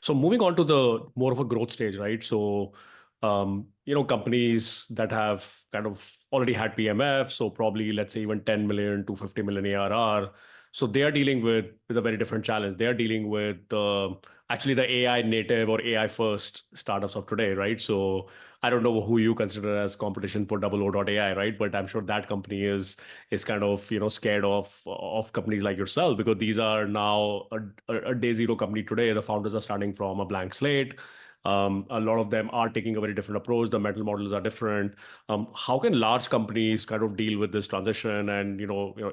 So moving on to the more of a growth stage, right? So, companies that have kind of already had PMF, so probably let's say even 10 million to 50 million ARR. So they are dealing with a very different challenge. They are dealing with actually the AI native or AI first startups of today, right? So I don't know who you consider as competition for Double O AI, right? But I'm sure that company is kind of scared of companies like yourself, because these are now a day zero company today. The founders are starting from a blank slate. A lot of them are taking a very different approach. The mental models are different. How can large companies kind of deal with this transition, and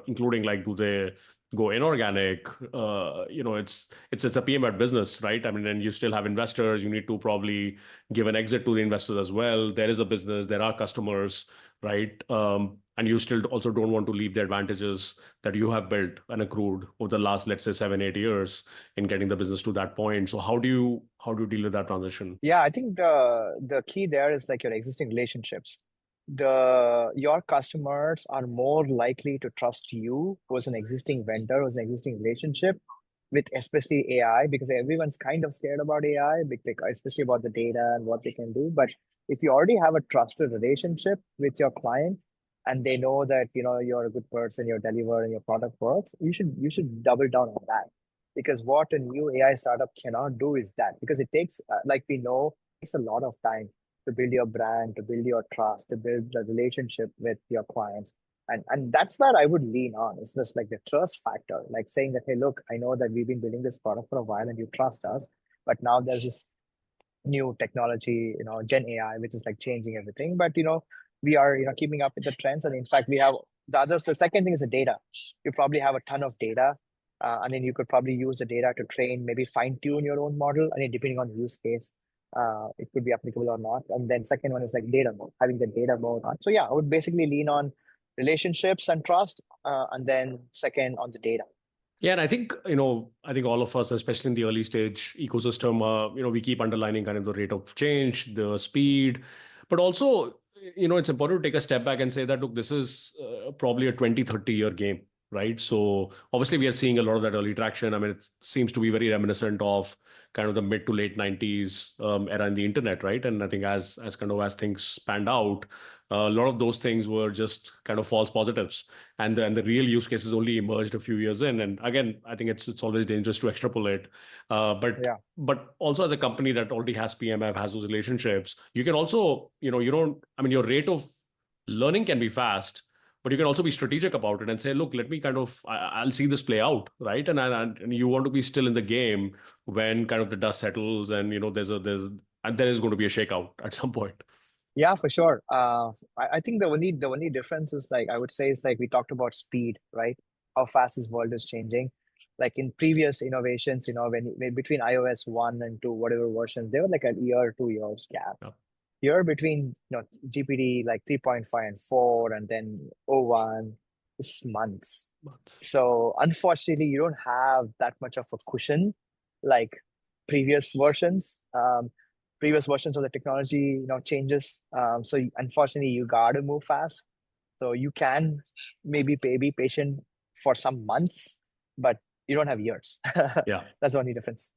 including, like, do they go inorganic? It's a PMF business, right? I mean, and you still have investors. You need to probably give an exit to the investors as well. There is a business, there are customers, right? And you still also don't want to leave the advantages that you have built and accrued over the last, let's say, 7 8 years in getting the business to that point. So how do you deal with that transition? Yeah, I think the key there is like your existing relationships. Your customers are more likely to trust you, who's an existing vendor, who's an existing relationship with especially AI, because everyone's kind of scared about AI, especially about the data and what they can do. But if you already have a trusted relationship with your client and they know that you're a good person, you're delivering your product works, you should double down on that. Because what a new AI startup cannot do is that, because it takes, like we know, it takes a lot of time to build your brand, to build your trust, to build the relationship with your clients. And that's where I would lean on. It's just like the trust factor, like saying that, hey, look, I know that we've been building this product for a while and you trust us, but now there's this new technology, Gen AI, which is like changing everything. But we are keeping up with the trends, and in fact, we have the second thing is the data. You probably have a ton of data, and then you could probably use the data to train, maybe fine tune your own model. I mean, depending on the use case, it could be applicable or not. And then second one is like data mode, having the data mode. So yeah, I would basically lean on relationships and trust, and then second on the data. Yeah, and I think all of us, especially in the early stage ecosystem, we keep underlining kind of the rate of change, the speed, but also, it's important to take a step back and say that, look, this is probably a 20 30 year game, right? So obviously we are seeing a lot of that early traction. I mean, it seems to be very reminiscent of kind of the mid to late 90s era in the internet, right? And I think as kind of as things panned out, a lot of those things were just kind of false positives, and the real use cases only emerged a few years in. And again, I think it's always dangerous to extrapolate, but Yeah. also, as a company that already has PMF, has those relationships, you can also, you don't, I mean, your rate of learning can be fast, but you can also be strategic about it and say, look, let me kind of, I'll see this play out, right? And you want to be still in the game when kind of the dust settles, and and there is going to be a shakeout at some point. Yeah, for sure. I think the only difference is, like, I would say, is like we talked about speed, right? How fast this world is changing. Like in previous innovations, when between iOS 1 and 2, whatever versions, they were like a year, 2 years gap. Yeah. Here between GPT like 3.5 and 4, and then O1 is months. But So unfortunately, you don't have that much of a cushion like previous versions. Previous versions of the technology, changes. So unfortunately, you gotta move fast. So you can maybe be patient for some months, but you don't have years. yeah. That's the only difference.